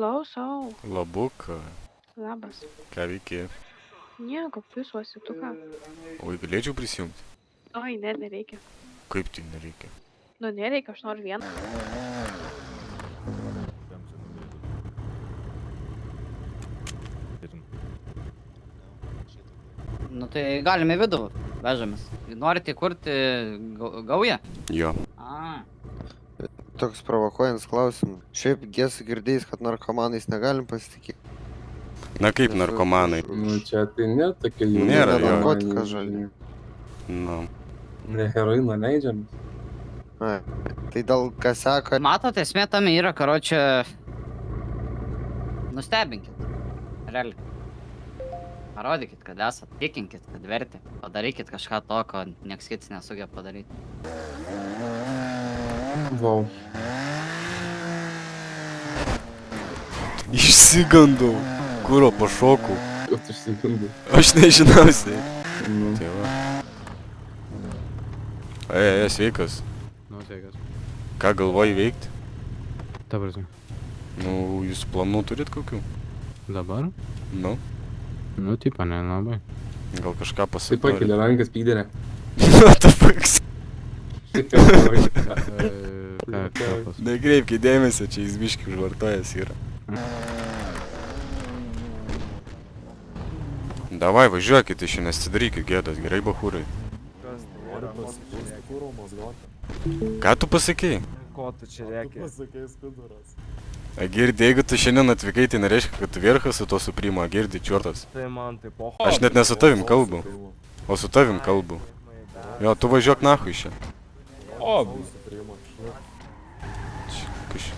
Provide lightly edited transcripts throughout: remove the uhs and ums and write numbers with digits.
Klausau. Labuka, Labas. ką veiki? Nieko, pisuosi, tu ką? Oi, galėčiau prisijungti? Oi, ne, nereikia. Kaip tai nereikia? Nu, nereikia, aš noriu vieną. Nu tai galime į vidų, vežamės. Norite įkurti gaują? Jo. A, Toks provokuojantis klausimas. Šiaip Gėsų girdėjus, kad narkomanais negalim pasitikėti. Na kaip narkomanai? Nu čia tai ne tokia jau. Nėra, jo. Narkotika žali. Nu. Ne heroino leidžiam. Ai, tai dėl kaseka. matot, esmė tame yra, karočią... Nustebinkit. Realiai. Parodykit, kad esat, tikinkit, kad verti. Padarykit kažką to, ko nieks kits nesugeba padaryti. Vau. Išsigandau. Kuro pašokau. Kad išsigandai. Aš nežinausiai. Nu. Tai va. Sveikas. Nu, sveikas. Ką galvoji veikti? Ta prasme. Nu, jūs planų turit kokių? Dabar? Nu, Nu, tipo, nelabai. gal kažką Taip pasakyti. pakelia rankas pyderė. What the fuck? Ką pas... Nekreipkite dėmesio, čia jis biški užvartojas yra. Davai, važiuokit iš čia, nesidarykit gėdas, gerai, bachūrai. Ką tu pasakei? Ko tu čia rėki? Girdi, jeigu tu šiandien atvykai, tai nereiškia, kad tu vierchas su to suprimo, girdi, čiortas. Tai man tai poho. Aš net ne su tavim kalbu, o su tavim kalbu. Jo, tu važiuok nahui iš čia. O, Kas čia?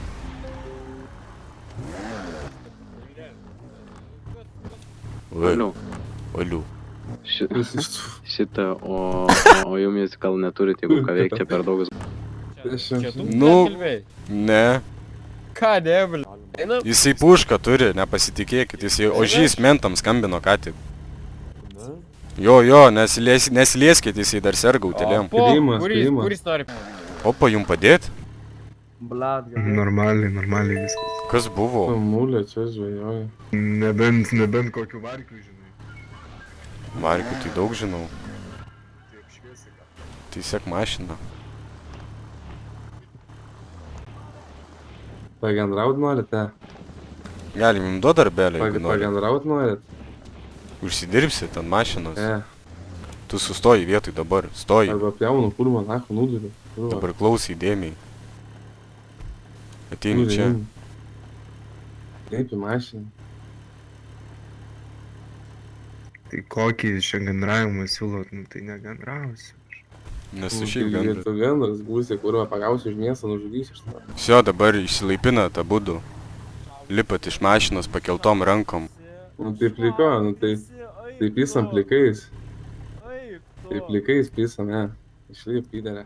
Valiu. Valiu. Šitą, o jumis gal neturit, jeigu ką veikti per daugas. čia tu Nu. kalbėjai? Ne, Ką, ne, bl... Eina. jisai pušką turi, nepasitikėkit, jisai ožys mentam skambino ką tik. Jo, nesilieskit, jisai dar serga utelėm. Spėjimas, Kuris spėjimas. kuris nori? Opa, jum padėt? Blat, gal. Normaliai viskas. Kas buvo? Mulė čia žvejoja. Nebent kokių varkių, žinai. Markių, tai daug žinau. Tai sek mašiną. Pagendraut norite? Galim jum duot darbelę, jeigu nori. Pagendraut norit? Užsidirbsit ant mašinos. Ne. Tu sustoji vietoj dabar, stoji. Arba pjaunu purvą, nacho, nuduriu. Dabar klausai dėmiai. Ateini čia. Kaip į mašiną. Tai kokį čia gandravimą siūlot, nu tai negandrausiu. Nesu šiaip gandras. Tu gandras būsi, kurva pagausiu už miestą, nužudysiu iš tavęs. Sio, dabar išsilaipinat abudu. Lipat iš mašinos pakeltom rankom. Nu tai pliko, nu tai pisam plikais. Tai plikais pisam, ne. Išlyp pyderė.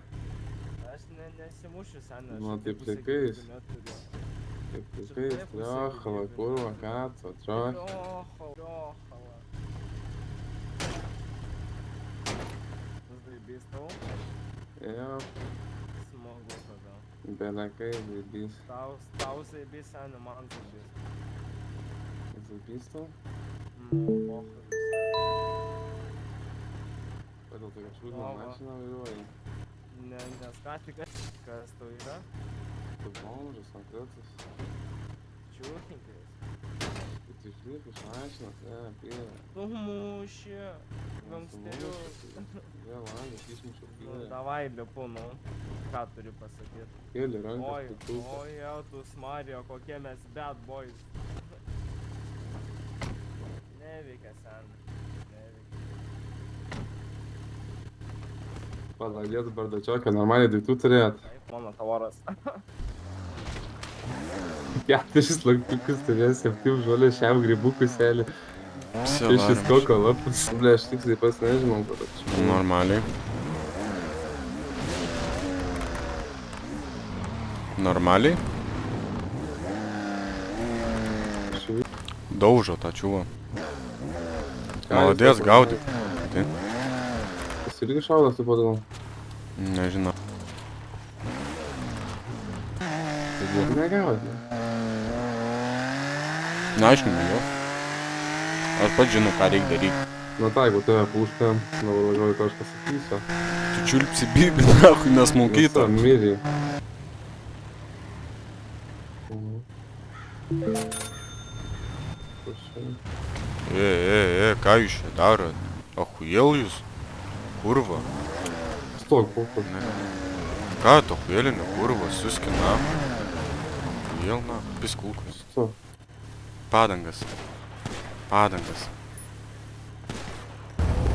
Aš nesimušiu, senė. Nu, tai plikais. Tai plikais, liochala, kurva, ką tu, atrodo. Jo, Smagu tada. belekai, zaibys. Tau zaibys, senė, man zaibys. Zaibys tau? Poho. Kodėl tokia šūdina O, va. mašina vairuoji? Nes ką tik kas tau yra? Tu bomžas, konkretus. Čiūkinkais. Tu išlyp iš mašinos, pyrė. Tu muši. Gangsteriu. Vėl langas išmušiu Nu, pyrė. davai lipu, nu. Ką turi pasakyti? Kėlė rankas, Oi, tu tūsą. oi, tu Mario, kokie mes bad boys. Neveikia, sen. Neveikia. Padalėt bardačiokę, normaliai daiktų turėt. Taip, mano tavoras. 4 laktukus turės, 7 žolės, šiam grybukų selį. Sio, 6 varom. koko lapus. Ble, aš tiksliai pas nežinau, kad aš. Normaliai. Normaliai? Daužo tą čiūvą. Maladės, gaudyk. Tai? Jis irgi šaudas, tu padalom. Nežinau. Negaudė. Neaiškinu jo. Aš pats žinau, ką reikia daryti. Na tai, jeigu tave puška, važiuoju kažką sakysiu. Tu čiulpsi bibi, nahui, nesmaukyta. Miri. Ką jūs čia darot? Ahujėl jūs? Kurva. Stok, pulkas. Ką to ahujėlinio kurva, suskina? Ahujėl, na, piskulkas. Stok. Padangas. Padangas.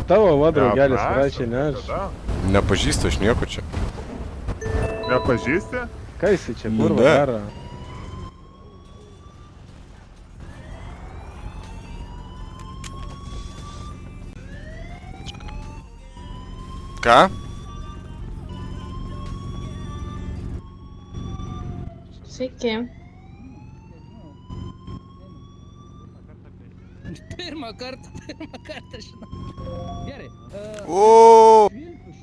Tavo va draugelis rašė, ne aš. Nepažįstu aš nieko čia. Nepažįsti? Ką jisai čia Nu, kurva ne. daro? Ką? Sveiki. Pirmą kartą, žinau. Gerai. O, Švilpiu.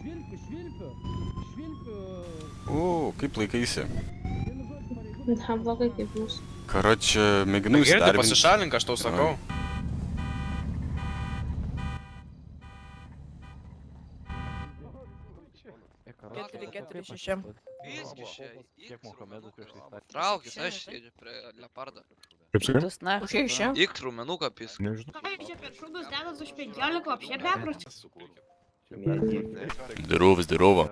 kaip laikaisi? Na, blogai kaip mūsų. Karočią, mėginu įsidarbinti. Pasišalink, aš tau sakau. Traukis, aš sėdžiu prie leopardo. Įk traumenuką pis. Здорово.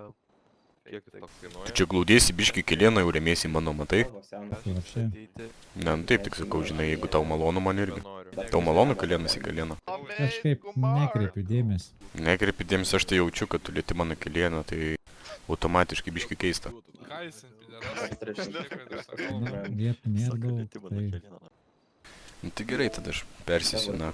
Tu čia glaudėsi biškį kelieną, jau remiesi mano, matai? Ne, nu taip tik sakau, žinai, jeigu tau malonu man irgi. Tau malonu kelienas į kelieną. Kažkaip nekreipiu dėmesį. Nekreipi dėmesio, aš tai jaučiu, kad tu lieti mano kelieną, tai automatiškai biškį keista. Vietų nėra daug, tai... Nu tai gerai, tada aš persisiu, na.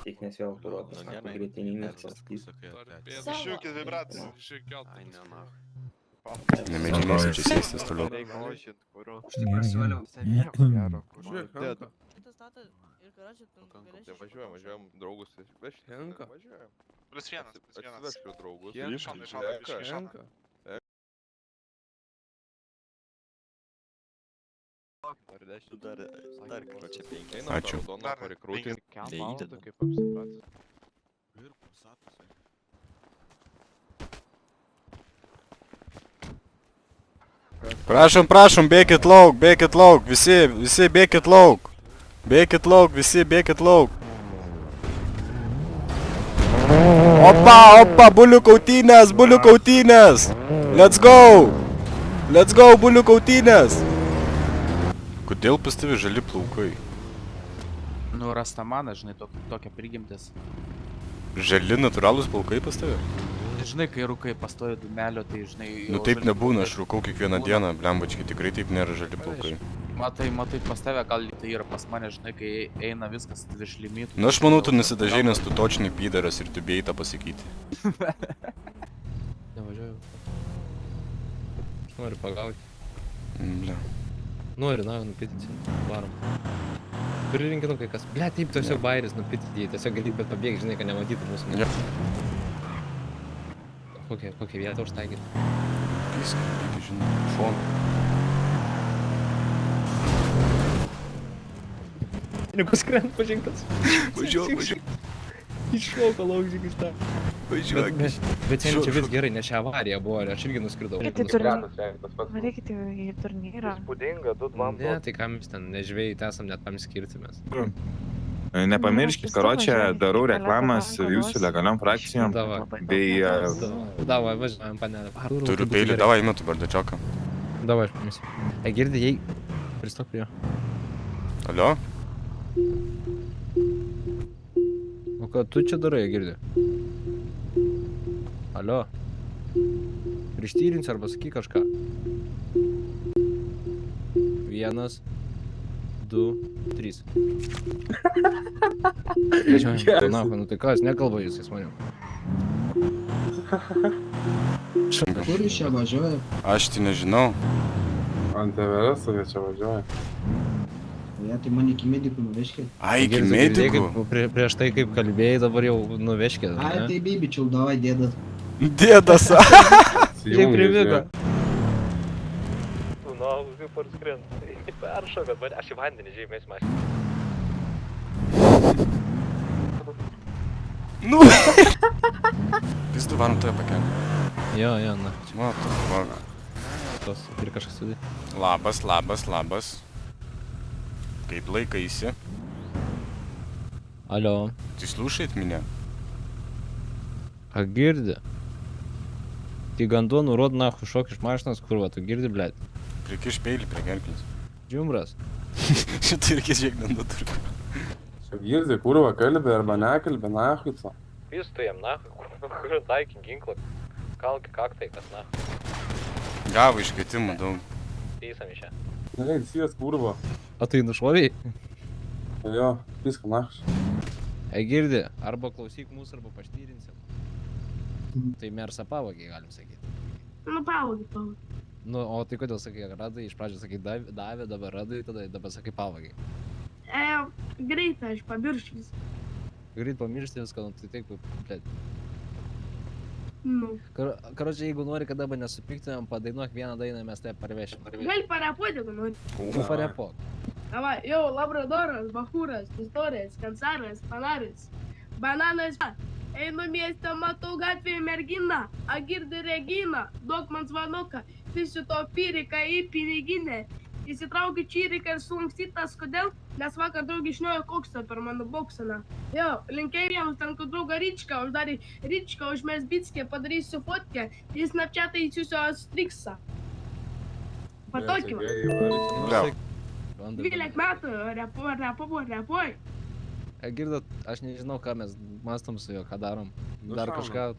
Nemėginėsi čia sėstis toliau. Važiuojam draugus. Henka. Plus vienas. Atsivešiu draugus. Henka. Ačiū. Prašom, bėkit lauk, visi bėkit lauk. Bėkit lauk. Opa, bulių kautynės. Let's go, bulių kautynės. Kodėl pas tave žali plaukai? Nu, rastamana, žinai, tokia prigimtis. Žali natūralūs plaukai pas tave? Žinai, kai rūkai pastoja dūmelio, tai žinai... Nu taip nebūna, aš rūkau kiekvieną dieną, blembački, tikrai taip nėra žali plaukai. Matai, pas tave gal tai yra pas mane, žinai, kai eina viskas virš limitų. Nu aš manau, tu nusidažai, nes tu točniai pydaras ir tu bijai tą pasakyti. Nevažiuoju. Noriu pagauti. Ble. Noriu, na, nupityti. Varom. Turi rinkinukai kas. Ble, taip, tiesiog bairis nupityti. Tiesiog gali bet pabėgti, žinai, kad nematytų mūsų. Ja. Kokią vietą užtaikyti? Viską, reikia žinai, šoną. Nepaskrent pažinkas. Važiuok. Iššoko laukžyk iš tą. Važiuok. Bet čia vis gerai, nes šią avariją buvo, aš irgi nuskridau. Varykite į turnyrą. Spūdinga, 2-2. Ne, tai ką mes ten nežvėjai, esam net tam skirti mes. Nepamirškit, karočią, darau reklamas jūsų legaliom frakcijom. Bei... Davai, važiuojam, panelė. Turiu peilį, davai, įmetu bardačioką. Davai, aš pamėsiu. Girdi, jei... Pristok prie jo. Alio? O ką tu čia darai, Girdi? Alio? Prištyrinsi arba sakyk kažką. 1, 2, 3. Na, nu tai kas, nekalba jis manim. Kur jūs čia važiuoja? Aš tai nežinau. Ant Everesto jie čia važiuoja. Ne, tai man iki medikų nuveškit. Ai, iki medikų. Prieš tai kaip kalbėjai, dabar jau nuveškit. Ai, tai bibičiau, davai dėdas. Dėdas. Žiūrėk primigo. Nu, kaip parskrent. Peršokat, bet aš į vandenį žymės mašinį. Pizdu varom tave pakelti. Jo, na. What the fuck. Tos ir kažkas sudė. Labas. Kaip laikaisi? Алло. Ты слушает меня? А girdi? Ты гандон, урод, нахуй, шок iš mašinos, kurva, tu girdi, blėt? Prikiš peilį prie gerklės. Džiumbras. Šitą reikia žiūrėk nuturka. Girdi, kurva, kalbė arba nekalbė, nahui, co. Pystų jam, nahui, kur taiky ginklą. Kalki kaktai, kas nahui. Gavo iškvietimų daug. Teisam iš čia. Neleid, sijas, kurva. O tai nušoviai? Jo, piska, nahus. Girdi, arba klausyk mūsų, arba paštyrinsim. Tai mersą pavagiai, galim sakyti. Nu, pavagiai. Nu, o tai kodėl sakai, radai, iš pradžio sakai davė, dabar radai, tada dabar sakai pavagiai. Greitai, aš pamiršiu viską. Greit pamiršti viską, nu tai taip, blėt. Nu. Karočią, jeigu nori, kad dabar nesupyktumėm, padainuok vieną dainą, mes tai parvešim. Gali parepuoti, jeigu nori. Parepuok. Давай, йоу, Лабрадорас, Бахурас, Писторės, Kansaras, Panaris, Bananas. Einu mieste, matau gatvėje merginą, Agirdi Regina, duok man zvanuką, pisiu to pyriką į piniginę. Įsitraukiu čyriką ir sulankstytas, kodėl? Nes vakar draugį išniojo koksą per mano bokseną. Jo, linkėjimams ten, kad draugą Ryčką, uždarė Ryčką, užmes bitskė, padarysiu fotkę, jis snapchatą įsiusiu striksą. Patokį. 12 metų, repuoj. Girdot, aš nežinau, ką mes mastom su juo, ką darom. Dar šaunam. kažką...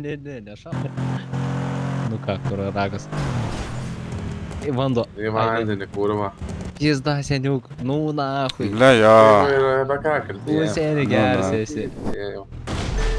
Ne, šaunam. Nu ką, kur ragas. Į vanduo. Į vandenį, kurva. Pizda, seniuk. Nu, nahui. Bля, jo. Ir be ką kaltė. Užsienį gersi esi. Jau.